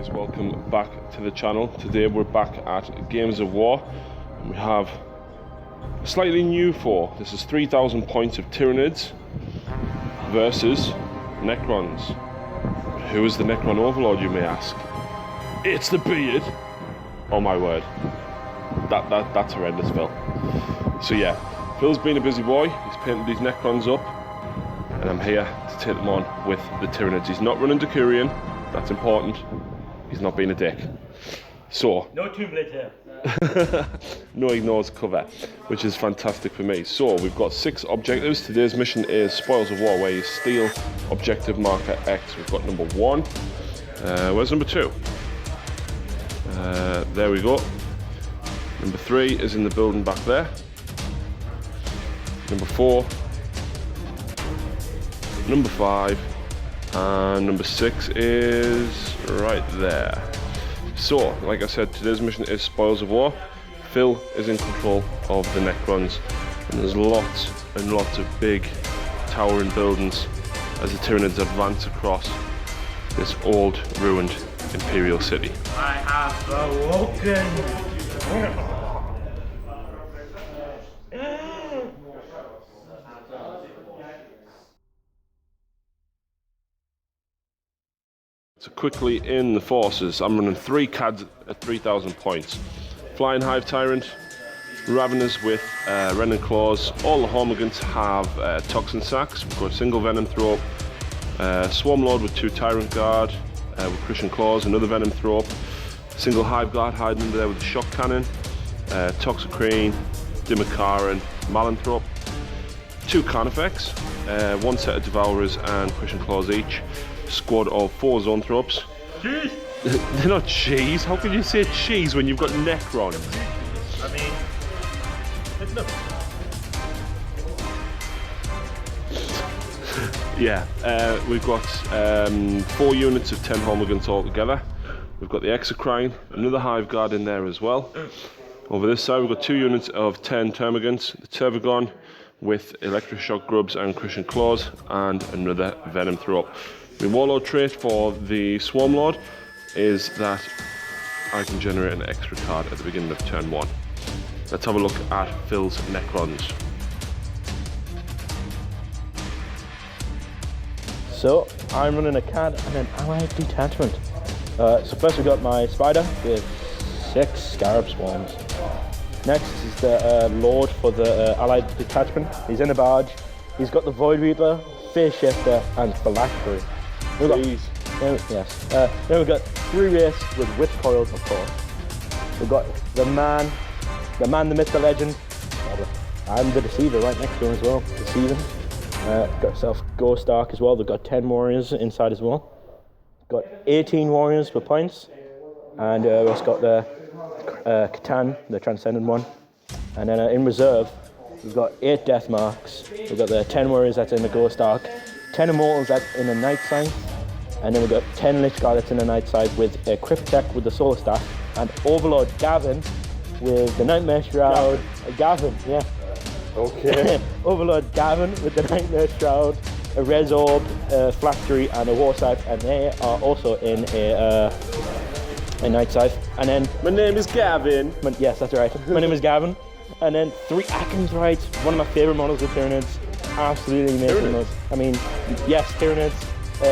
guys, welcome back to the channel. Today we're back at Games of War and we have a slightly new four. This is 3,000 points of Tyranids versus Necrons. Who is the Necron overlord, you may ask? It's the beard. Oh my word, that's horrendous, Phil. So yeah, Phil's been a busy boy. He's painted these Necrons up and I'm here to take them on with the Tyranids. He's not running Decurion, that's important. He's not being a dick. So no Tomb Blade here. No ignores cover, which is fantastic for me. So we've got 6 objectives. Today's mission is Spoils of War, where you steal objective marker X. We've got number 1. Where's number 2? There we go. Number 3 is in the building back there. Number 4. Number 5. And number 6 is right there. So, like I said, today's mission is Spoils of War. Phil is in control of the Necrons, and there's lots and lots of big towering buildings as the Tyranids advance across this old, ruined Imperial city. I have awoken. So quickly in the forces, I'm running 3 CADs at 3,000 points. Flying Hive Tyrant, Raveners with Renin Claws. All the Hormigants have Toxin Sacks. We've got single Venom Throw, Swarm Lord with 2 Tyrant Guard with Christian Claws, another Venom Throw, single Hive Guard hiding under there with the Shock Cannon, Toxicrane, Dimakaran, Malanthrop, 2 Carnifex, 1 set of Devourers and Christian Claws each. Squad of 4 Zoanthropes. Cheese! They're not cheese. How can you say cheese when you've got Necron? I mean, look. Yeah, we've got 4 units of 10 Hormigants altogether. We've got the Exocrine, another Hive Guard in there as well. Over this side we've got 2 units of 10 Termagants, the Tervagon with Electroshock Grubs and Christian Claws, and another Venom Throw. The Warlord trait for the Swarm Lord is that I can generate an extra card at the beginning of turn 1. Let's have a look at Phil's Necrons. So I'm running a CAD and an allied detachment. So first we've got my Spider with 6 Scarab Swarms. Next is the Lord for the allied detachment. He's in a barge. He's got the Void Reaper, Phase Shifter and Phylactery. Then we've got 3 Wraiths with Whip Coils, of course. We've got the man, the myth, the legend, and the Deceiver right next to him as well. Deceiving. Got yourself Ghost Ark as well. They've got 10 warriors inside as well. Got 18 warriors for points, and we've also got the Catan, the Transcendent one. And then in reserve, we've got 8 Death Marks. We've got the 10 warriors that's in the Ghost Ark, 10 Immortals that's in the Night Side, and then we've got 10 Lich Guard that's in the Night Side with a Crypt Tech with the Solar Staff, and Overlord Gavin with the Nightmare Shroud. Gavin, yeah. Okay. Overlord Gavin with the Nightmare Shroud, a Res Orb, a Phylactery and a War Scythe, and they are also in a Night Scythe. And then My name is Gavin. yes, that's right. My name is Gavin. And then 3 Atkins Rides, one of my favourite models of Tyranids. Absolutely amazing models. I mean, yes, Tyranids,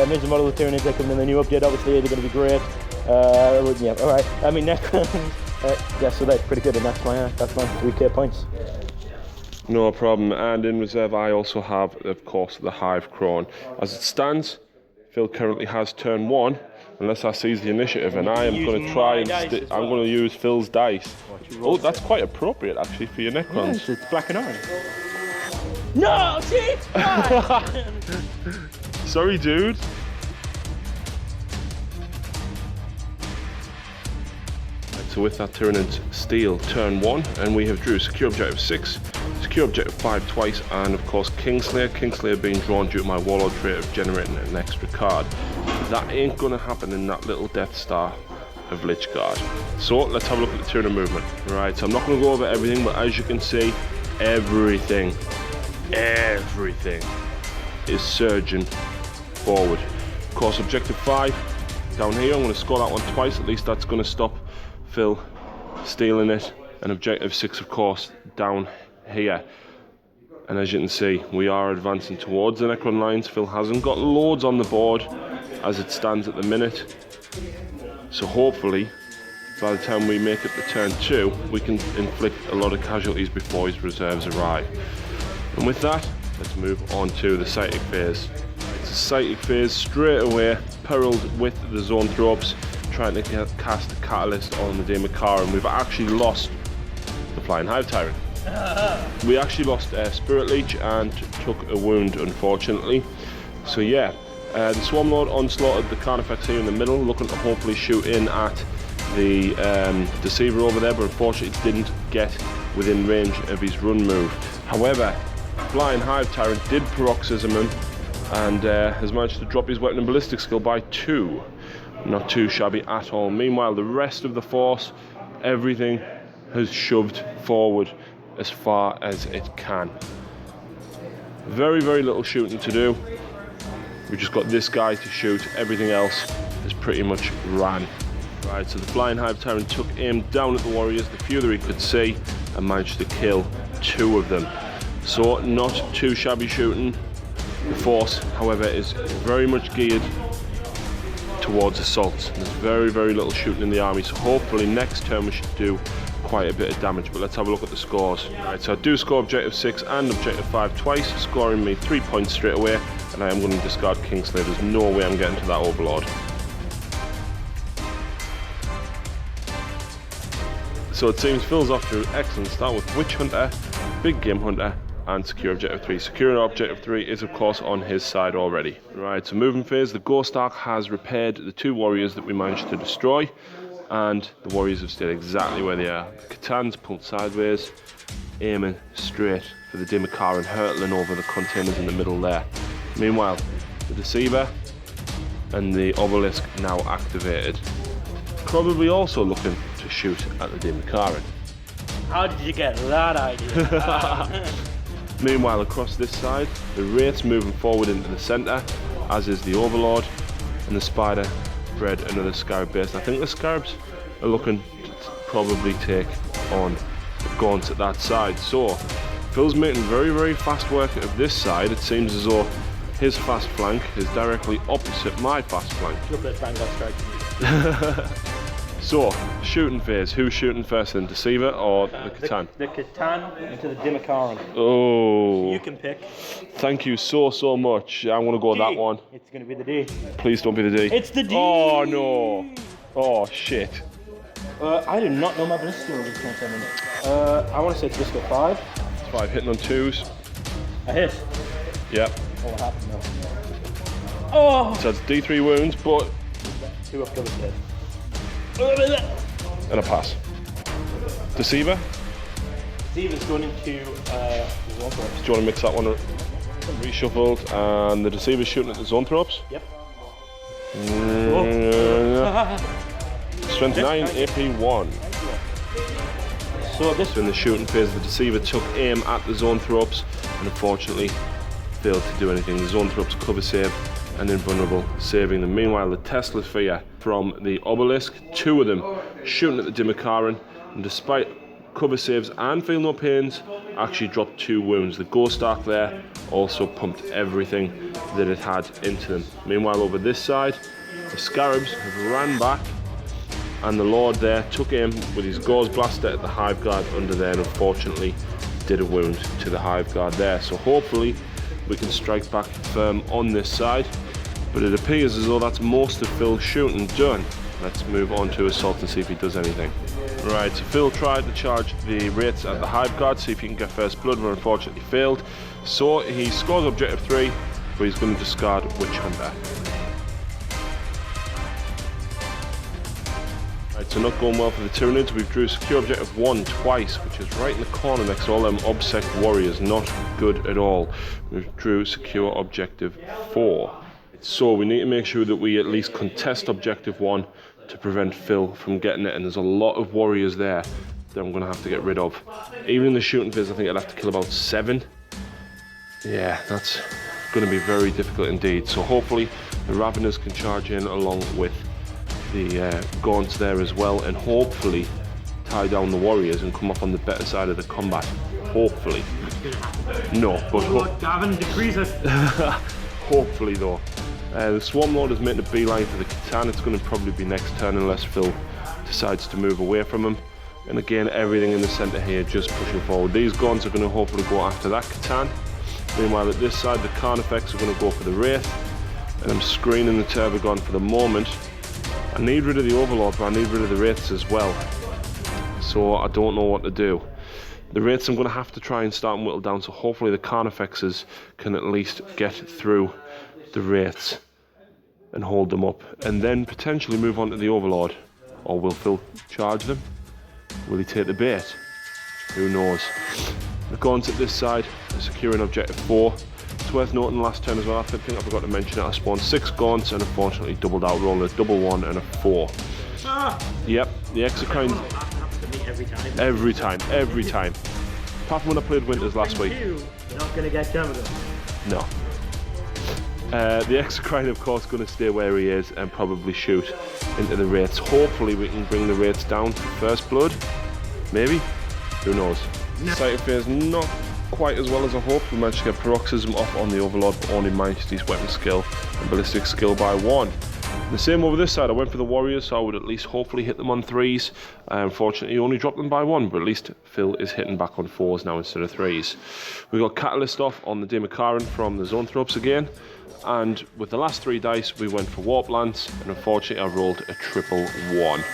major model of Tyranids, they're coming in the new update, obviously, they're going to be great. Yeah, alright. I mean, Necrons, yeah, so they're pretty good, and that's my 3k points. No problem. And in reserve I also have, of course, the Hive Crone. As it stands, Phil currently has turn 1, unless I seize the initiative, and I am going to try and I'm going to use Phil's dice. Oh, that's quite appropriate actually for your Necrons. Yes, it's black and orange. No, see? Sorry, dude. So with that, Tyranid steal turn 1, and we have drew secure objective 6, secure objective 5 twice, and of course Kingslayer. Kingslayer being drawn due to my Warlord trait of generating an extra card. That ain't gonna happen in that little Death Star of Lich Guard. So let's have a look at the Tyranid movement. Right, so I'm not gonna go over everything, but as you can see, everything is surging forward. Of course, objective 5 down here. I'm going to score that one twice, at least that's going to stop Phil stealing it. And objective 6, of course, down here. And as you can see, we are advancing towards the Necron lines. Phil hasn't got loads on the board as it stands at the minute. So hopefully, by the time we make it to turn 2, we can inflict a lot of casualties before his reserves arrive. And with that, let's move on to the Psychic phase. It's a Psychic phase straight away, perilled with the Zoanthropes, trying to cast a Catalyst on the Debrief. We've actually lost the Flying Hive Tyrant. We actually lost Spirit Leech and took a wound, unfortunately. So yeah, the Swarm Lord onslaughted the Carnifex here in the middle, looking to hopefully shoot in at the Deceiver over there, but unfortunately didn't get within range of his run move. However, Flying Hive Tyrant did paroxysm him and has managed to drop his weapon and ballistic skill by 2. Not too shabby at all. Meanwhile, the rest of the force, everything has shoved forward as far as it can. Very, very little shooting to do. We just got this guy to shoot. Everything else is pretty much ran. Right, so the Flying Hive Tyrant took aim down at the warriors, the few that he could see, and managed to kill 2 of them. So not too shabby shooting. The force, however, is very much geared towards assaults. There's very, very little shooting in the army, so hopefully next turn we should do quite a bit of damage. But let's have a look at the scores. Right, so I do score objective 6 and objective 5 twice, scoring me 3 points straight away, and I am going to discard Kingslayer. There's no way I'm getting to that Overlord. So it seems Phil's off to an excellent start with Witch Hunter, Big Game Hunter, and secure objective 3. Securing objective 3 is of course on his side already. Right, so moving phase, the Ghost Ark has repaired the 2 warriors that we managed to destroy, and the warriors have stayed exactly where they are. The Catan's pulled sideways, aiming straight for the Debrief and hurtling over the containers in the middle there. Meanwhile, the Deceiver and the Obelisk now activated, probably also looking to shoot at the Debrief. How did you get that idea? Meanwhile, across this side, the Wraith's moving forward into the centre, as is the Overlord, and the Spider bred another Scarab base. I think the Scarabs are looking to probably take on the Gaunts at that side. So, Phil's making very, very fast work of this side. It seems as though his fast flank is directly opposite my fast flank. Look at that strike. So, shooting phase. Who's shooting first then, Deceiver or the Catan? The Catan into the Debrief. Oh. You can pick. Thank you so much. I'm going to go with that one. It's going to be the D. Please don't be the D. It's the D. Oh no. Oh shit. I do not know my ballistic skill this 27 minutes. I want to say ballistic 5. It's 5 hitting on 2s. I hit. Yep. Oh, what happened now? Oh! So it's D3 wounds, but 2 up cover dead. and a pass. Deceiver. Deceiver's going into the Zoanthropes. Do you want to mix that one up? Reshuffled, and the Deceiver's shooting at the Zoanthropes. Yep. Strength 9, AP 1. So this So in the shooting phase, the Deceiver took aim at the Zoanthropes and unfortunately failed to do anything. The Zoanthropes cover save and invulnerable, saving them. Meanwhile, the Tesla Sphere from the Obelisk, 2 of them shooting at the Debrief, and despite cover saves and feel no pains, actually dropped 2 wounds. The Ghost Ark there also pumped everything that it had into them. Meanwhile, over this side, the Scarabs have ran back, and the Lord there took aim with his Gauze Blaster at the Hive Guard under there, and unfortunately did a wound to the Hive Guard there. So hopefully we can strike back firm on this side, but it appears as though that's most of Phil's shooting done. Let's move on to Assault and see if he does anything. Right, so Phil tried to charge the Wraiths at the Hive Guard, see if he can get first blood, but unfortunately failed. So he scores objective 3, but he's going to discard Witch Hunter. Right, so not going well for the Tyranids. We've drew secure objective 1 twice, which is right in the corner next to all them Obsec warriors. Not good at all. We drew secure objective 4. So we need to make sure that we at least contest objective 1 to prevent Phil from getting it, and there's a lot of warriors there that I'm going to have to get rid of. Even in the shooting phase, I think I'd have to kill about 7. Yeah, that's going to be very difficult indeed. So hopefully the Raveners can charge in along with the gaunts there as well, and hopefully tie down the warriors and come up on the better side of the combat. Hopefully. No, but Gavin, decrease it. hopefully though. The Swarm Lord is making a beeline for the Catan. It's going to probably be next turn unless Phil decides to move away from him. And again, everything in the centre here just pushing forward. These gaunts are going to hopefully go after that Catan. Meanwhile, at this side, the Carnifex are going to go for the Wraith. And I'm screening the Turbogon for the moment. I need rid of the Overlord, but I need rid of the Wraiths as well. So I don't know what to do. The Wraiths I'm going to have to try and start and whittle down, so hopefully the Carnifexes can at least get through the Wraiths and hold them up, and then potentially move on to the Overlord. Or will Phil charge them? Will he take the bait? Who knows? The Gaunts at this side are securing objective 4. It's worth noting last turn as well, I think I forgot to mention it, I spawned 6 Gaunts and unfortunately doubled out, rolling a double 1 and a 4. Yep, the Exocrine. Every time. Apart from when I played Winters last week. You're not going to get done with them. No. The Exocrine, of course, going to stay where he is and probably shoot into the Wraiths. Hopefully we can bring the Wraiths down to first blood. Maybe? Who knows? Sight of Fear is not quite as well as I hoped. We managed to get Paroxysm off on the Overlord, but only minus his weapon skill and ballistic skill by 1. The same over this side. I went for the Warriors, so I would at least hopefully hit them on 3s. Unfortunately, only dropped them by 1, but at least Phil is hitting back on 4s now instead of 3s. We got Catalyst off on the Demakaran from the Zoanthropes again. And with the last 3 dice, we went for Warp Lance, and unfortunately I rolled a triple 1.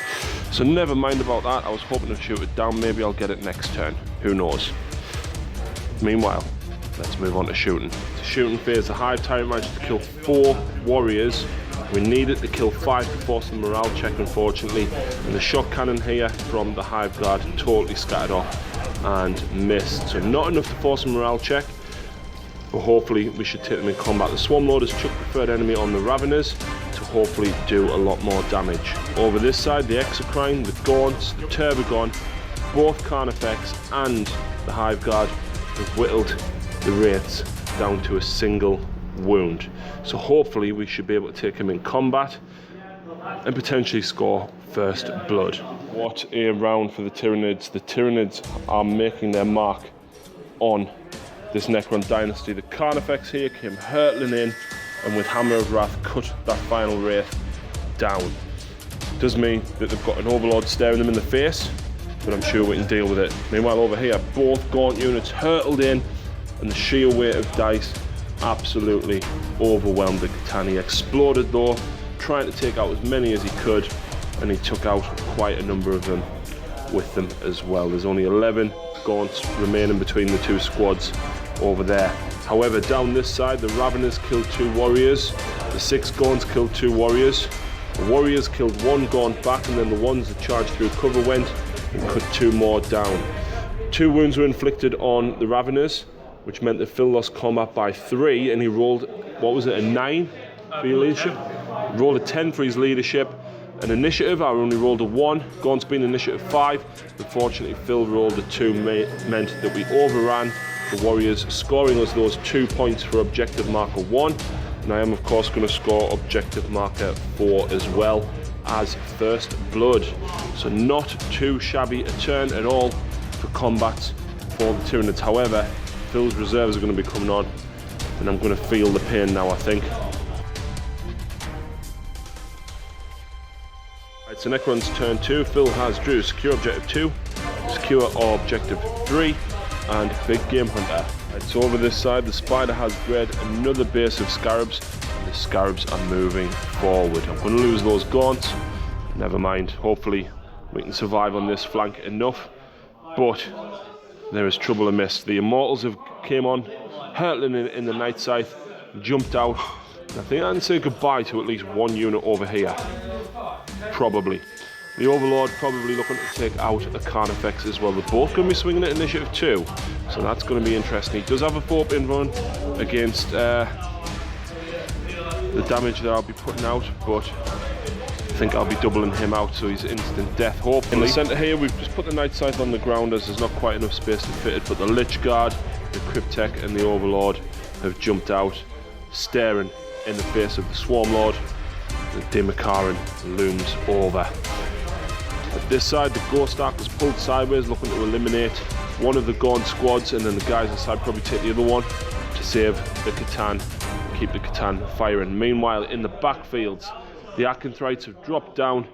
So never mind about that. I was hoping to shoot it down. Maybe I'll get it next turn. Who knows? Meanwhile, let's move on to shooting. The shooting phase, the Hive Tyrant managed to kill 4 warriors. We needed to kill 5 to force the morale check, unfortunately. And the shock cannon here from the Hive Guard totally scattered off and missed. So not enough to force a morale check. But hopefully we should take them in combat. The Swarm Lord has chucked the third enemy on the Raveners to hopefully do a lot more damage. Over this side, the Exocrine, the Gaunts, the Turbogon, both Carnifex and the Hive Guard have whittled the Wraiths down to a single wound. So hopefully we should be able to take him in combat and potentially score first blood. What a round for the Tyranids. The Tyranids are making their mark on this Necron dynasty. The Carnifex here came hurtling in and with Hammer of Wrath cut that final Wraith down. Does mean that they've got an Overlord staring them in the face, but I'm sure we can deal with it. Meanwhile over here, both Gaunt units hurtled in and the sheer weight of dice absolutely overwhelmed the Catan. He exploded though, trying to take out as many as he could, and he took out quite a number of them with them as well. There's only 11 Gaunts remaining between the 2 squads over there. However, down this side, the Raveners killed 2 warriors, the 6 Gaunts killed 2 warriors, the warriors killed 1 Gaunt back, and then the ones that charged through cover went and cut 2 more down. 2 wounds were inflicted on the Raveners, which meant that Phil lost combat by 3, and he rolled, what was it, a 9 for your leadership? He rolled a 10 for his leadership. An initiative, I only rolled a 1. Gaunt's been initiative 5. Unfortunately, Phil rolled a 2, meant that we overran the Warriors, scoring us those 2 points for objective marker 1. And I am, of course, going to score objective marker 4 as well as first blood. So not too shabby a turn at all for combats for the Tyranids. However, Phil's reserves are going to be coming on, and I'm going to feel the pain now, I think. Right, so Necron's turn 2. Phil has drew secure objective 2, secure objective 3, and big game hunter. Right, so over this side, the Spider has bred another base of Scarabs, and the Scarabs are moving forward. I'm going to lose those Gaunts. Never mind. Hopefully we can survive on this flank enough, but there is trouble amiss. The Immortals have came on, hurtling in the Night Scythe, jumped out. I think I can say goodbye to at least 1 unit over here. Probably. The Overlord probably looking to take out a Carnifex as well. They're both going to be swinging at initiative 2, so that's going to be interesting. He does have a 4-pin run against the damage that I'll be putting out, but I think I'll be doubling him out, so he's instant death, hopefully. In the centre here, we've just put the Night Scythe on the ground as there's not quite enough space to fit it, but the Lich Guard, the Cryptek and the Overlord have jumped out, staring in the face of the Swarm Lord. The Demakaran looms over. At this side, the Ghost Ark was pulled sideways, looking to eliminate one of the Gaunt squads, and then the guys inside probably take the other one to save the Catan, keep the Catan firing. Meanwhile, in the backfields, the Acanthrites have dropped down,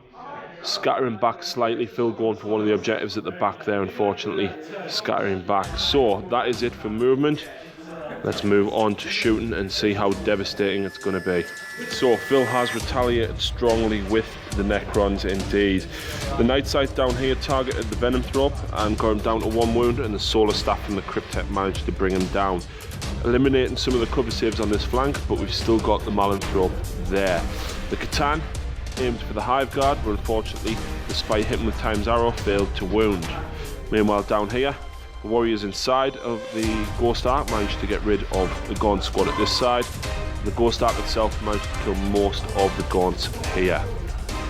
scattering back slightly. Phil going for one of the objectives at the back there, unfortunately, scattering back. So that is it for movement. Let's move on to shooting and see how devastating it's going to be. So Phil has retaliated strongly with the Necrons indeed. The Night Sight down here targeted the Venom Thrope and got him down to 1 wound, and the Solar Staff from the Cryptek managed to bring him down, eliminating some of the cover saves on this flank, but we've still got the Malanthrope there. The Catan aimed for the Hive Guard, but unfortunately, despite hitting with Time's Arrow, failed to wound. Meanwhile, down here, the warriors inside of the Ghost Ark managed to get rid of the Gaunt squad at this side. The Ghost Ark itself managed to kill most of the Gaunts here.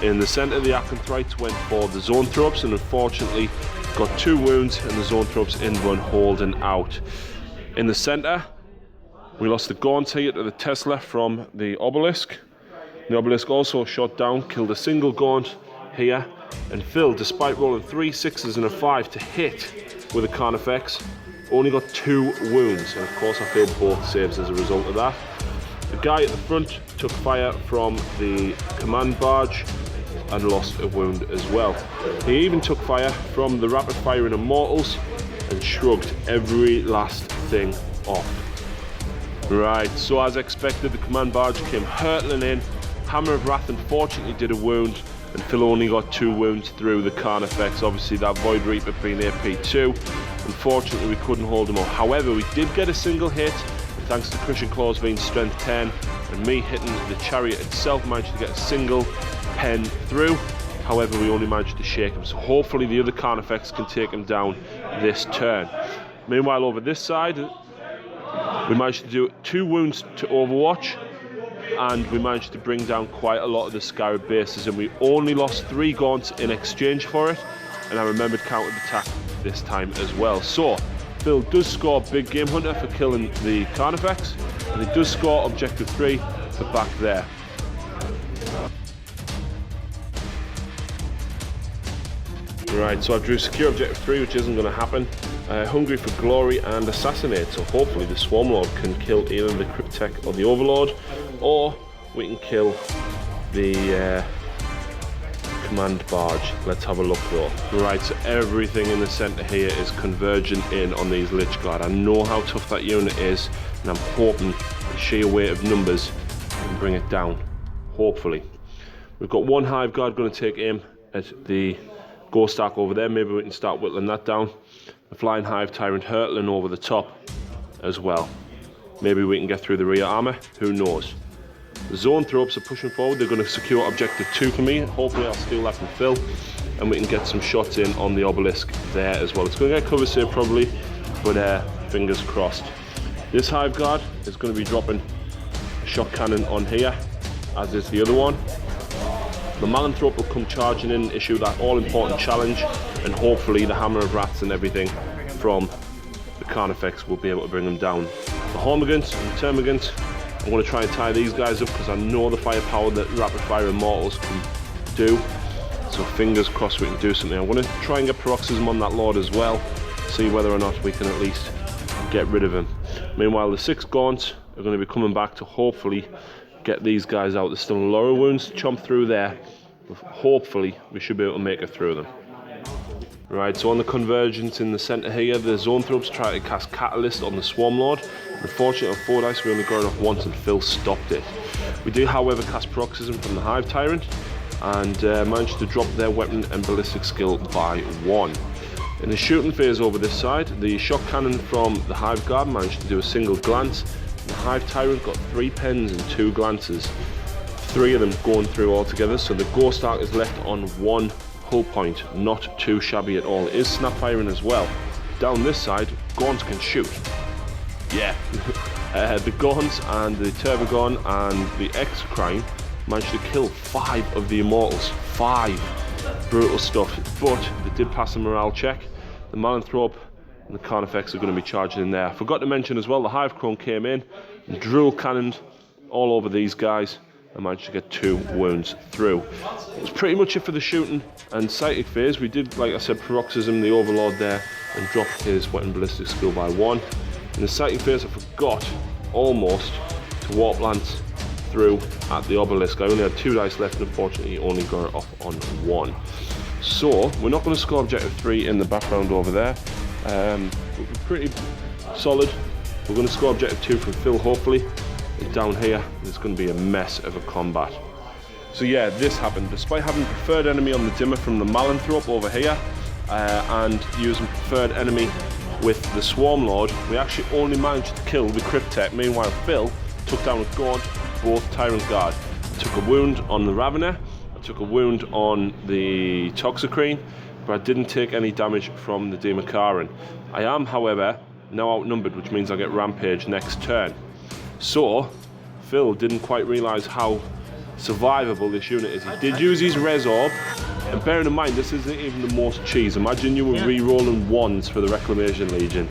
In the centre, the Acanthrites went for the Zoanthropes and unfortunately got 2 wounds, and the Zoanthropes in run holding out. In the centre, we lost the Gaunts here to the Tesla from the Obelisk. The Obelisk also shot down, killed a single Gaunt here, and Phil, despite rolling 3 6s and a 5 to hit with a Carnifex, only got 2 wounds, and of course I failed both saves as a result of that. The guy at the front took fire from the command barge and lost a wound as well. He even took fire from the rapid firing Immortals and shrugged every last thing off. Right, so as expected, the command barge came hurtling in. Hammer of Wrath unfortunately did a wound, and Phil only got 2 wounds through the Carnifex. Obviously that Void Reaper being AP2. Unfortunately we couldn't hold him up. However, we did get a single hit, thanks to Crushing Claws being strength 10, and me hitting the chariot itself, managed to get a single pen through. However, we only managed to shake him, so hopefully the other Carnifex can take him down this turn. Meanwhile, over this side, we managed to do 2 wounds to Overwatch, and we managed to bring down quite a lot of the Scarab bases, and we only lost 3 Gaunts in exchange for it, and I remembered counter-attack this time as well. So Phil does score Big Game Hunter for killing the Carnifex, and he does score Objective 3 for back there. Right, so I drew Secure Objective 3, which isn't going to happen. Hungry for Glory and Assassinate, so hopefully the Swarmlord can kill either the Cryptek or the Overlord, or we can kill the command barge. Let's have a look though. Right, so everything in the centre here is converging in on these Lich Guard. I know how tough that unit is, and I'm hoping the sheer weight of numbers can bring it down. Hopefully. We've got 1 Hive Guard going to take aim at the Ghost Ark over there. Maybe we can start whittling that down. The Flying Hive Tyrant hurtling over the top as well. Maybe we can get through the rear armour. Who knows? The Zoanthropes are pushing forward. They're going to secure Objective 2 for me. Hopefully I'll steal that from Phil, and we can get some shots in on the Obelisk there as well. It's going to get cover save probably, but fingers crossed. This Hive Guard is going to be dropping a shot cannon on here, as is the other one. The Malanthrope will come charging in and issue that all-important challenge, and hopefully the Hammer of Wraths and everything from the Carnifex will be able to bring them down. The Hormigants and the Termagants, I'm going to try and tie these guys up because I know the firepower that Rapid Fire Immortals can do. So fingers crossed we can do something. I'm going to try and get Paroxysm on that Lord as well, see whether or not we can at least get rid of him. Meanwhile, the 6 Gaunts are going to be coming back to hopefully get these guys out. There's still lower wounds to chomp through there, but hopefully we should be able to make it through them. Right, so on the convergence in the centre here, the Zoanthropes try to cast Catalyst on the Swarmlord. Unfortunately, on 4 dice we only got it off once and Phil stopped it. We do, however, cast Paroxysm from the Hive Tyrant and managed to drop their weapon and ballistic skill by 1. In the shooting phase over this side, the Shock Cannon from the Hive Guard managed to do a single glance. The Hive Tyrant got 3 pens and 2 glances, 3 of them going through altogether, so the Ghost Ark is left on 1 hull point, not too shabby at all. It is snap firing as well. Down this side, Gaunts can shoot. Yeah. The Gaunts and the Turbogon and the X-Crime managed to kill 5 of the Immortals. 5. Brutal stuff, but they did pass a morale check. The Malanthrope and the Carnifex are going to be charging in there. I forgot to mention as well, the Hive Crone came in and drill cannoned all over these guys and managed to get 2 wounds through. It was pretty much it for the shooting and psychic phase. We did, like I said, paroxysm the Overlord there and dropped his weapon ballistic skill by 1. In the psychic phase, I forgot almost to warp lance through at the obelisk. I only had 2 dice left, and unfortunately only got it off on 1. So we're not going to score objective 3 in the background over there. We're pretty solid. We're going to score objective 2 from Phil, hopefully. And down here, there's going to be a mess of a combat. So yeah, this happened. Despite having preferred enemy on the dimmer from the Malanthrope over here, and using preferred enemy with the Swarm Lord, we actually only managed to kill the Cryptek. Meanwhile, Phil took down with Gaunt both Tyrant Guard. I took a wound on the Ravener, I took a wound on the Toxicrene, but I didn't take any damage from the Demakaran. I am, however, now outnumbered, which means I get Rampage next turn. So, Phil didn't quite realise how survivable this unit is. He did use his Res Orb, and bearing in mind, this isn't even the most cheese. Imagine you were re-rolling 1s for the Reclamation Legion.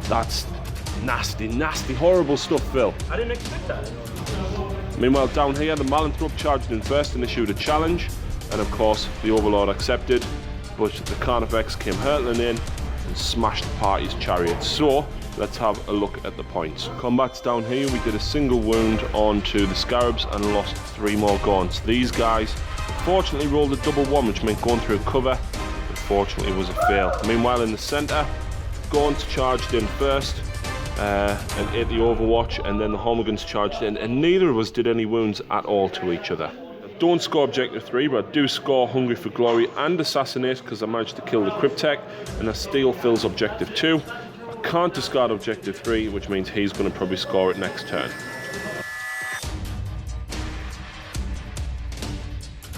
That's nasty, nasty, horrible stuff, Phil. I didn't expect that. Meanwhile, down here, the Malanthrope charged in first and issued a challenge, and of course, the Overlord accepted, but the Carnifex came hurtling in and smashed the party's chariots. So, let's have a look at the points. Combats down here, we did a single wound onto the Scarabs and lost 3 more Gaunts. These guys, unfortunately, rolled a double 1, which meant going through cover, unfortunately, was a fail. Meanwhile, in the centre, Gaunts charged in first, and ate the Overwatch, and then the Homogans charged in, and neither of us did any wounds at all to each other. I don't score objective 3, but I do score Hungry for Glory and Assassinate because I managed to kill the Cryptek, and I steal Phil's objective 2. I can't discard objective 3, which means he's going to probably score it next turn.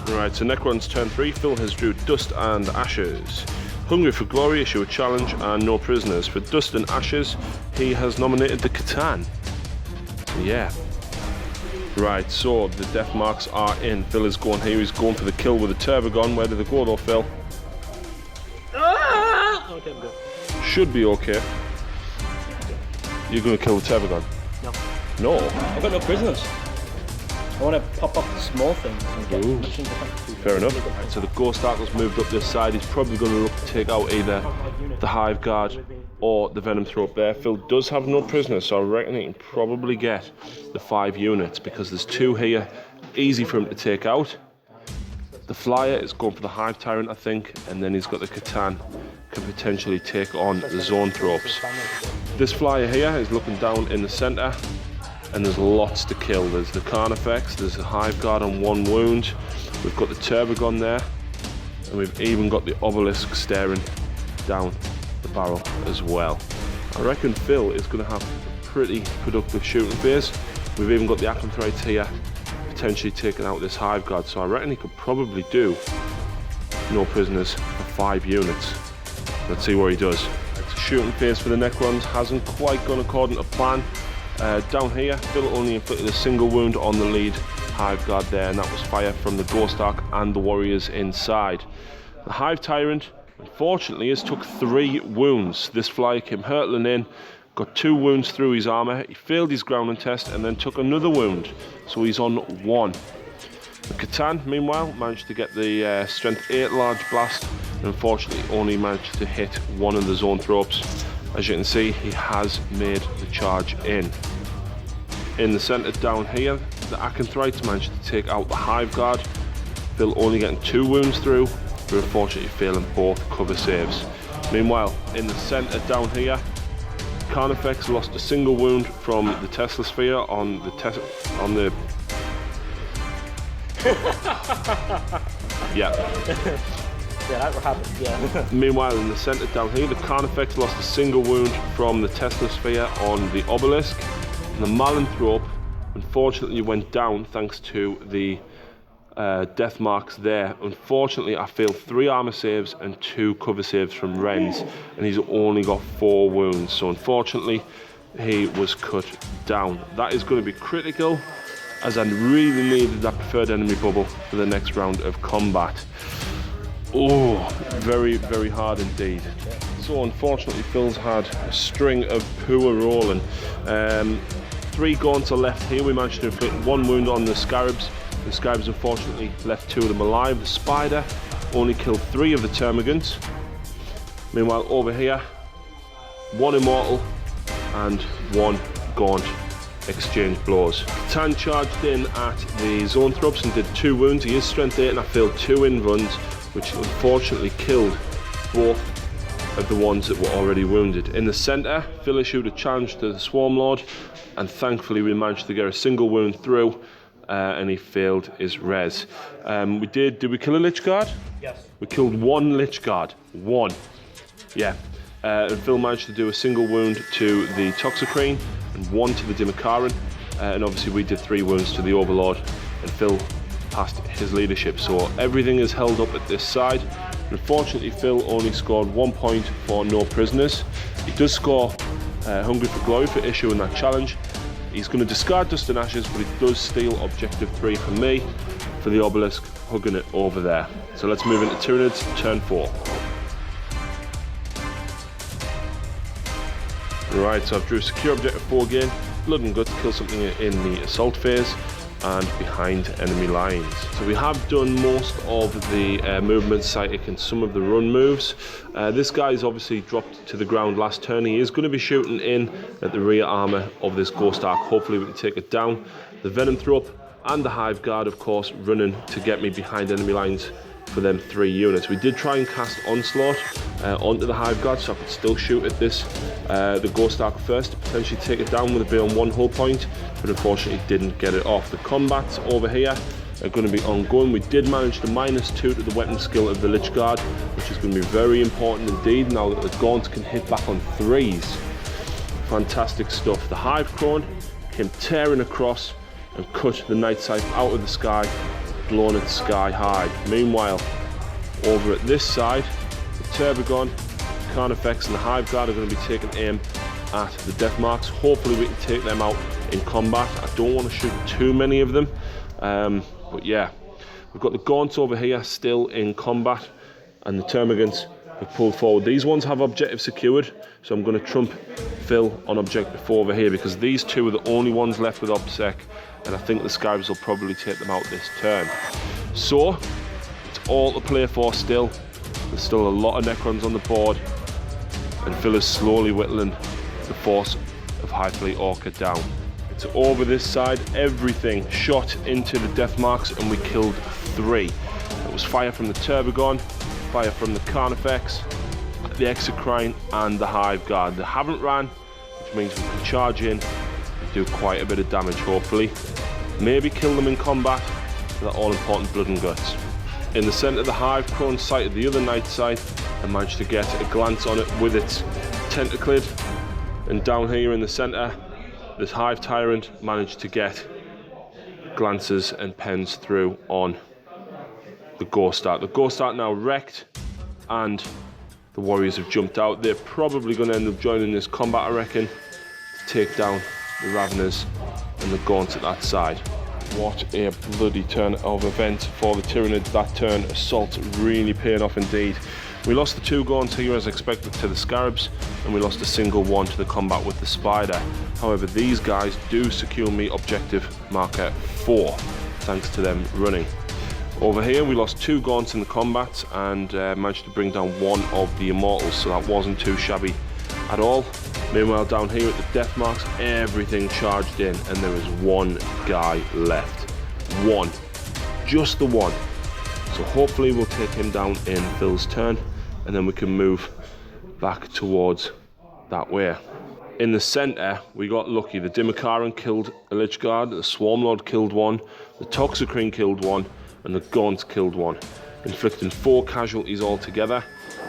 Right, so Necron's turn 3. Phil has drew Dust and Ashes. Hungry for Glory, issue a challenge, and no prisoners. For Dust and Ashes, he has nominated the Catan. Yeah. Right, so the death marks are in. Phil is going here, he's going for the kill with a Turbogon. Where did they go though, Phil? Okay, I'm good. Should be okay. You're going to kill the Turbogon? No. No? I've got no prisoners. I want to pop up the small things and get missions. Fair enough. Right, so the Ghost Arcle's moved up this side. He's probably going to look to take out either the Hive Guard or the Venom Throat there. Phil does have no prisoners, so I reckon he can probably get the 5 units because there's 2 here, easy for him to take out. The Flyer is going for the Hive Tyrant, I think, and then he's got the Catan, can potentially take on the Zoanthropes. This Flyer here is looking down in the centre, and there's lots to kill. There's the Carnifex, there's the Hive Guard on 1 wound, we've got the Turbogon there, and we've even got the Obelisk staring down the barrel as well. I reckon Phil is going to have a pretty productive shooting phase. We've even got the Acanthrites here, potentially taking out this Hive Guard, so I reckon he could probably do no prisoners for 5 units. Let's see what he does. It's a shooting phase for the Necrons, hasn't quite gone according to plan. Down here, Phil only inflicted a single wound on the lead Hive Guard there, and that was fire from the Ghost Arc and the warriors inside. The Hive Tyrant, unfortunately, has took 3 wounds. This Flyer came hurtling in, got 2 wounds through his armour, he failed his grounding test and then took another wound, so he's on 1. The Catan, meanwhile, managed to get the strength 8 large blast, and unfortunately only managed to hit 1 of the Zoanthropes. As you can see, he has made the charge in. In the centre down here, the Acanthrites managed to take out the Hive Guard. Phil only getting 2 wounds through, but unfortunately failing both cover saves. Meanwhile, in the centre down here, Carnifex lost a single wound from the Tesla Sphere on the yeah. Yeah, that happened, yeah. Meanwhile, in the centre down here, the Carnifex lost a single wound from the Tesla Sphere on the Obelisk. And the Malanthrope, unfortunately, went down thanks to the death marks there. Unfortunately, I failed 3 armour saves and 2 cover saves from Wrens, and he's only got 4 wounds. So unfortunately, he was cut down. That is going to be critical, as I really needed that preferred enemy bubble for the next round of combat. Oh, very, very hard indeed. So unfortunately, Phil's had a string of poor rolling. 3 Gaunts are left here. We managed to inflict 1 wound on the Scarabs The scribes unfortunately left 2 of them alive. The spider only killed 3 of the termagants. Meanwhile, over here, 1 immortal and 1 gaunt exchange blows. Catan charged in at the zoanthropes and did 2 wounds. He is strength 8 and I failed 2 invuns, which unfortunately killed both of the ones that were already wounded. In the centre, Phil issued a challenge to the Swarm Lord, and thankfully we managed to get a single wound through, and he failed his res. Did we kill a Lich Guard? Yes. We killed 1 Lich Guard. 1. Yeah. And Phil managed to do a single wound to the Toxicrane and 1 to the Dimakaran, and obviously we did 3 wounds to the Overlord, and Phil passed his leadership. So everything is held up at this side. Unfortunately, Phil only scored 1 point for no prisoners. He does score Hungry for Glory for issuing that challenge. He's going to discard Dust and Ashes, but he does steal objective 3 from me for the obelisk, hugging it over there. So let's move into Tyranids, turn 4. Right, so I've drew secure objective 4 again. Blood and Guts, kill something in the assault phase and behind enemy lines. So we have done most of the movement, psychic and some of the run moves. This guy's obviously dropped to the ground last turn. He is going to be shooting in at the rear armour of this Ghost Ark. Hopefully we can take it down. The Venom Throp and the Hive Guard, of course, running to get me behind enemy lines for them 3 units. We did try and cast Onslaught onto the Hive Guard, so I could still shoot at this, the Ghost Ark first, to potentially take it down with a bit on 1 hull point, but unfortunately didn't get it off. The combats over here are going to be ongoing. We did manage to -2 to the weapon skill of the Lich Guard, which is going to be very important indeed now that the Gaunts can hit back on 3s. Fantastic stuff. The Hive Crone came tearing across and cut the Night Scythe out of the sky, blowing it sky high. Meanwhile, over at this side, the Turbogon, Carnifex and the Hive Guard are going to be taking aim at the Death Marks. Hopefully we can take them out in combat. I don't want to shoot too many of them, but yeah. We've got the Gaunts over here still in combat, and the Termagants have pulled forward. These ones have objective secured, so I'm going to trump Phil on objective 4 over here, because these 2 are the only ones left with OBSEC, and I think the Scribes will probably take them out this turn. So, it's all to play for still. There's still a lot of Necrons on the board, and Phil is slowly whittling the force of High Fleet Orca down. It's over this side, everything shot into the Death Marks, and we killed 3. It was fire from the Turbogon, fire from the Carnifex, the Exocrine and the Hive Guard. They haven't ran, which means we can charge in and do quite a bit of damage, hopefully. Maybe kill them in combat for that all-important Blood and Guts. In the centre, the Hive Crone sighted the other Night Scythe and managed to get a glance on it with its tentaclid. And down here in the centre, this Hive Tyrant managed to get glances and pens through on the Ghost Ark. The Ghost Ark now wrecked, and the Warriors have jumped out. They're probably going to end up joining this combat, I reckon, to take down the Raveners and the Gaunts at that side. What a bloody turn of events for the Tyranids. That turn, assault really paying off indeed. We lost the 2 Gaunts here as expected to the Scarabs, and we lost a single one to the combat with the Spider. However, these guys do secure me objective marker 4, thanks to them running. Over here we lost 2 Gaunts in the combats and managed to bring down 1 of the Immortals, so that wasn't too shabby at all. Meanwhile, down here at the Death Marks, everything charged in, and there is 1 guy left. 1. Just the 1. So hopefully we'll take him down in Phil's turn, and then we can move back towards that way. In the centre, we got lucky. The Dimakaran killed a Lich Guard, the Swarm Lord killed 1, the Toxicrane killed 1, and the Gaunts killed 1, inflicting 4 casualties altogether.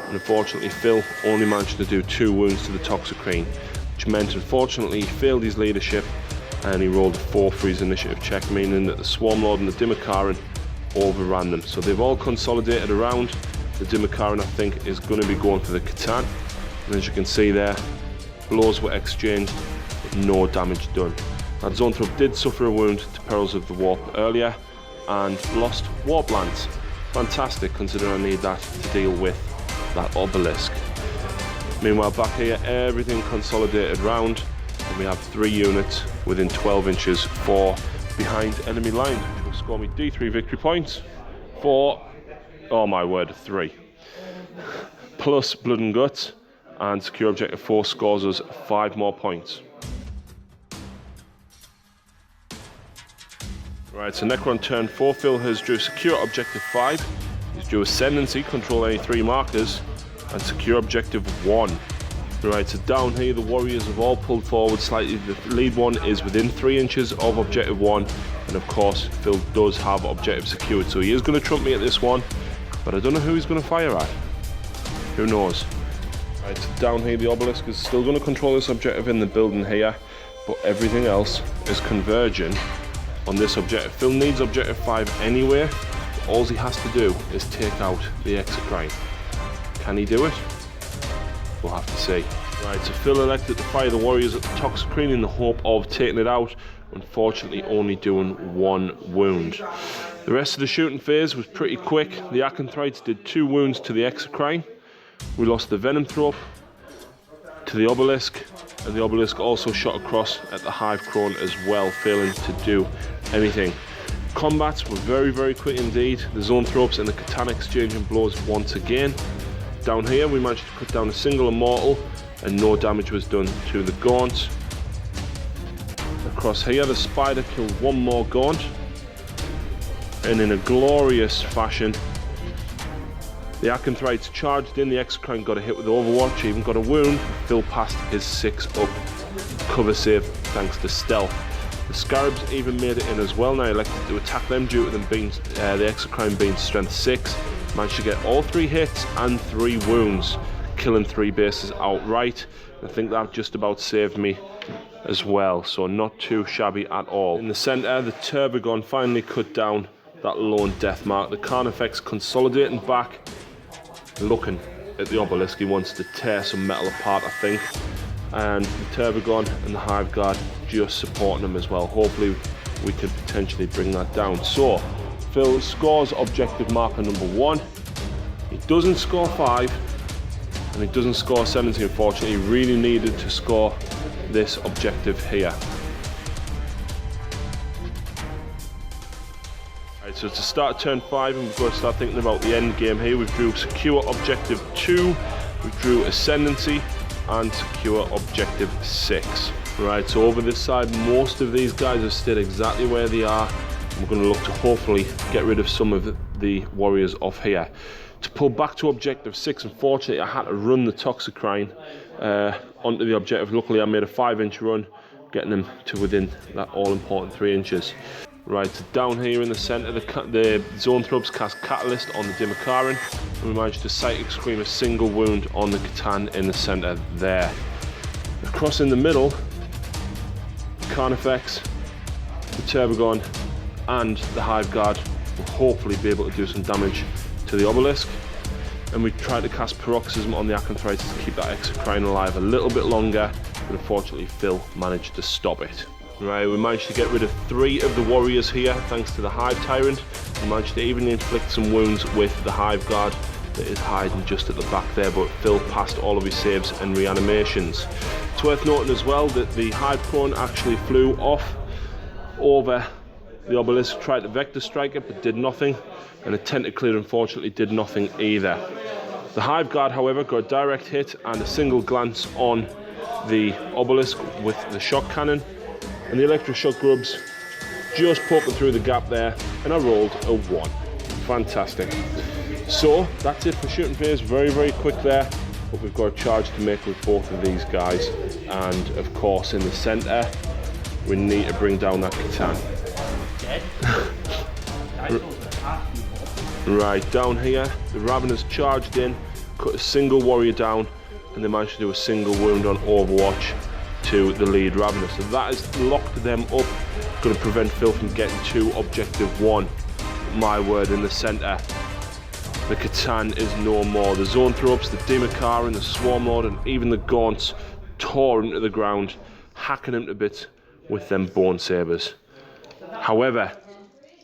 And unfortunately, Phil only managed to do 2 wounds to the Toxicrane, which meant, unfortunately, he failed his leadership and he rolled a 4 for his initiative check, meaning that the Swarm Lord and the Dimakaran overran them. So they've all consolidated around. The Dimakaran, I think, is going to be going for the Catan. And as you can see there, blows were exchanged, but no damage done. That Zoanthrope did suffer a wound to Perils of the Warp earlier, and lost Warp Lance. Fantastic, considering I need that to deal with that obelisk. Meanwhile, back here, everything consolidated round, and we have 3 units within 12 inches for behind enemy lines, which was score me D3 victory points for, oh my word, 3. Plus Blood and Guts, and secure objective 4 scores us 5 more points. Right, so Necron turn 4, Phil has drew secure objective 5. He's drew Ascendancy, control any 3 markers, and secure objective 1. Right, so down here the warriors have all pulled forward slightly. The lead one is within 3 inches of objective 1, and of course Phil does have objective secured, so he is going to trump me at this one, but I don't know who he's going to fire at. Who knows? Right, so down here the obelisk is still going to control this objective in the building here, but everything else is converging on this objective. Phil needs objective 5 anyway, so all he has to do is take out the exocrine. Can he do it? We'll have to see. Right, so Phil elected to fire the warriors at the toxicrene in the hope of taking it out, unfortunately only doing 1 wound. The rest of the shooting phase was pretty quick. The Acanthrites did 2 wounds to the exocrine. We lost the Venom Thrope to the obelisk, and the obelisk also shot across at the Hive Crone as well, failing to do anything. Combats were very, very quick indeed. The Zoanthropes and the Catan exchanging blows once again. Down here we managed to cut down a single Immortal and no damage was done to the Gaunt. Across here the Spider killed 1 more Gaunt, and in a glorious fashion the Acanthrites charged in. The Exocrine got a hit with Overwatch, even got a wound. Phil passed his 6-up cover save thanks to stealth. The Scarabs even made it in as well. Now I elected to attack them due to them being the Exocrine being strength 6. Managed to get all 3 hits and 3 wounds, killing 3 bases outright. I think that just about saved me as well, so not too shabby at all. In the centre, the Turbogon finally cut down that lone death mark. The Carnifex consolidating back, looking at the obelisk. He wants to tear some metal apart, I think. And the Turbogon and the Hive Guard just supporting him as well. Hopefully we could potentially bring that down. So Phil scores objective marker number 1. He doesn't score 5, and he doesn't score 70. Unfortunately, he really needed to score this objective here. Right, so to start turn 5, and we've got to start thinking about the end game here. We've drew secure objective 2, we drew Ascendancy, and secure objective 6. Right, so over this side, most of these guys have stayed exactly where they are. We're going to look to hopefully get rid of some of the warriors off here. To pull back to objective 6, unfortunately I had to run the Toxicrine onto the objective. Luckily I made a 5-inch run, getting them to within that all-important 3 inches. Right, so down here in the centre, the Zoanthropes cast Catalyst on the Dimakaran, and we managed to Psychic Scream a single wound on the Catan in the centre there. Across in the middle, Carnifex, the Turbogon, and the Hive Guard will hopefully be able to do some damage to the obelisk, and we tried to cast Paroxysm on the Acanthrites to keep that Exocrine alive a little bit longer, but unfortunately Phil managed to stop it. Right, we managed to get rid of 3 of the warriors here thanks to the Hive Tyrant. We managed to even inflict some wounds with the Hive Guard that is hiding just at the back there, but Phil passed all of his saves and reanimations. It's worth noting as well that the Hive Crone actually flew off over the obelisk, tried to vector strike it but did nothing, and a Tentacleer unfortunately did nothing either. The Hive Guard however got a direct hit and a single glance on the obelisk with the shock cannon, and the electric shock grubs just poking through the gap there, and I rolled a 1. Fantastic. So that's it for shooting phase. Very, very quick there, but we've got a charge to make with both of these guys, and of course in the centre we need to bring down that Catan. Right, down here the Ravenous charged in, cut a single warrior down, and they managed to do a single wound on Overwatch to the lead Ravenous. So that has locked them up, going to prevent Phil from getting to objective 1. My word, in the centre the Catan is no more. The Zoanthropes, the Dimakaran, the Swarmlord, and even the Gaunts tore him to the ground, hacking him to bits with them bone sabers. However,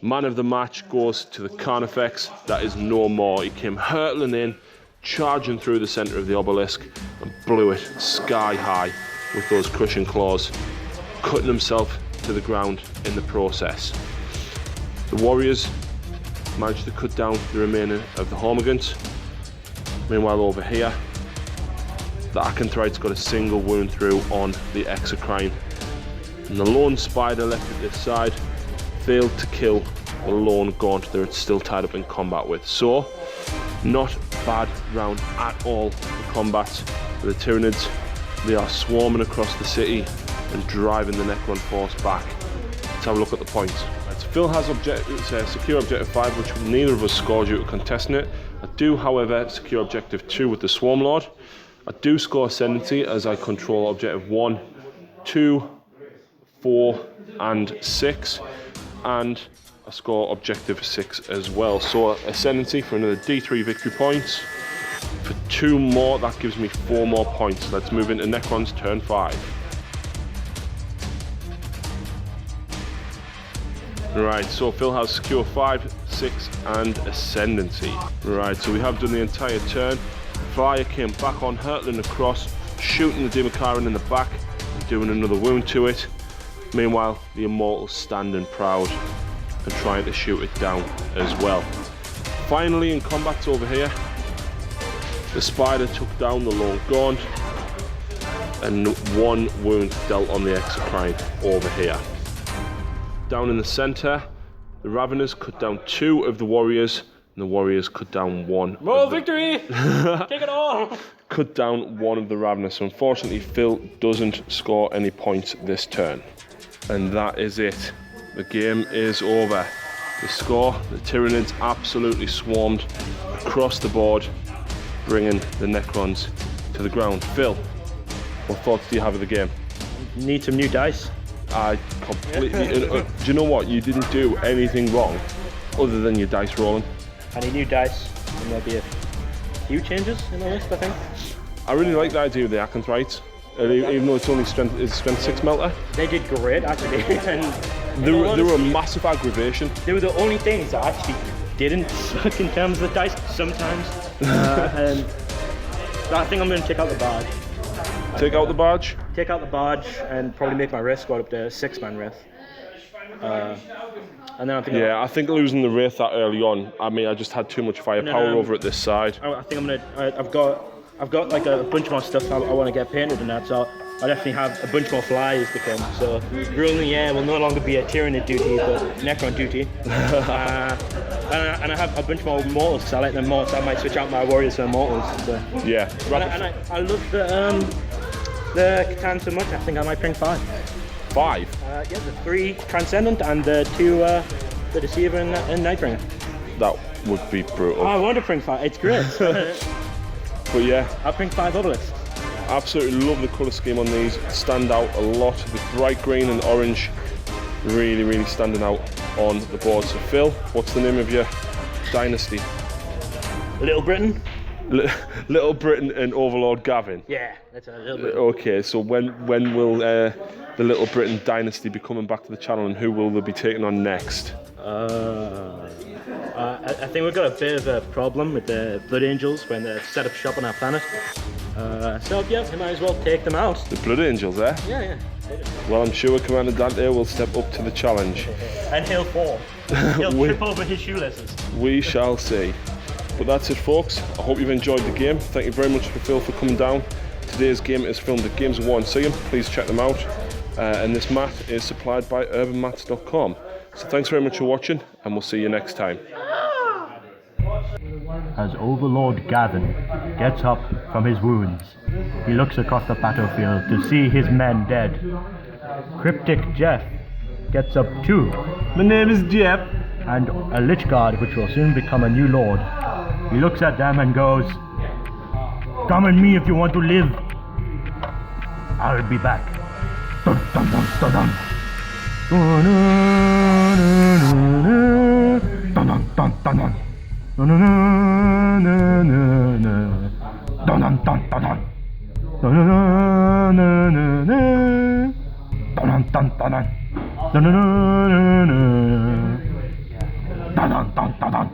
man of the match goes to the Carnifex. That is no more. He came hurtling in, charging through the centre of the obelisk, and blew it sky high with those crushing claws, cutting himself to the ground in the process. The warriors managed to cut down the remainder of the hormigans. Meanwhile over here, the Acanthride's got a single wound through on the exocrine. And the lone spider left at this side failed to kill the lone gaunt that it's still tied up in combat with. So, not bad round at all for combat with the Tyranids. They are swarming across the city and driving the Necron force back. Let's have a look at the points. Right, so Phil has secure objective 5, which neither of us score due to contesting it. I do, however, secure objective 2 with the Swarm Lord. I do score Ascendancy as I control objective 1, 2, 4 and 6, and I score objective 6 as well. So Ascendancy for another D3 victory points. For 2 more, that gives me 4 more points. Let's move into Necron's turn 5. Right, so Phil has secure 5, 6 and Ascendancy. Right, so we have done the entire turn. Fire came back on, hurtling across, shooting the Demakaran in the back and doing another wound to it. Meanwhile, the Immortals standing proud and trying to shoot it down as well. Finally, in combat over here, the Spider took down the Lone Gaunt and 1 wound dealt on the Exocrine over here. Down in the centre, the Raveners cut down 2 of the Warriors, and the Warriors cut down 1. More victory! Take it all! Cut down 1 of the Raveners. So unfortunately, Phil doesn't score any points this turn. And that is it. The game is over. The score, the Tyranids absolutely swarmed across the board, bringing the Necrons to the ground. Phil, what thoughts do you have of the game? Need some new dice. I completely... do you know what? You didn't do anything wrong other than your dice rolling. I need new dice, and there'll be a few changes in the list, I think. I really like the idea of the Acanthrides, even though it's only strength 6 melter. They did great, actually. And they were a massive aggravation. they were the only things that actually didn't suck in terms of the dice sometimes. And I think I'm going to take out the barge. Take out the barge? Take out the barge and probably make my wrist go up to 6-man wrist. And then I think I think losing the wraith that early on, I mean, I just had too much firepower over at this side. I think I'm gonna. I've got like a bunch more stuff I want to get painted and that, so I definitely have a bunch more flies to come. So ruling the air will no longer be a Tyranid duty, but Necron duty. And I have a bunch more Immortals, because I like them more, so I might switch out my Warriors for Immortals. So. Yeah. And I love the Catan so much, I think I might bring 5. 5? Yeah, the 3 Transcendent and the 2 the Deceiver and Nightbringer. That would be brutal. Oh, I want to bring 5, it's great. But yeah. I'll bring 5 obelisks. Absolutely love the colour scheme on these. Stand out a lot. The bright green and orange really, really standing out on the board. So Phil, what's the name of your dynasty? Little Britain? Little Britain and Overlord Gavin? Yeah, that's a Little Britain. Okay, so when will the Little Britain dynasty be coming back to the channel, and who will they be taking on next? I think we've got a bit of a problem with the Blood Angels when they set up shop on our planet. So yeah, we might as well take them out. The Blood Angels, eh? Yeah. Well, I'm sure Commander Dante will step up to the challenge. And he'll fall. He'll trip over his shoelaces. We shall see. But that's it, folks. I hope you've enjoyed the game. Thank you very much to Phil for coming down. Today's game is filmed at Games of War in Seaham. Please check them out. And this mat is supplied by urbanmats.com. So thanks very much for watching, and we'll see you next time. As Overlord Gavin gets up from his wounds, he looks across the battlefield to see his men dead. Cryptic Jeff gets up too. My name is Jeff. And a Lich Guard, which will soon become a new lord. He looks at them and goes, "Come at me if you want to live. I'll be back." Dun, dun, dun, dun, dun. Dun, dun, dun, dun, dun. Dun, dun, dun, dun, dun, dun. Dun, dun, dun, dun, dun. Dun, dun, dun, dun. Dun, dun, dun, dun, dun.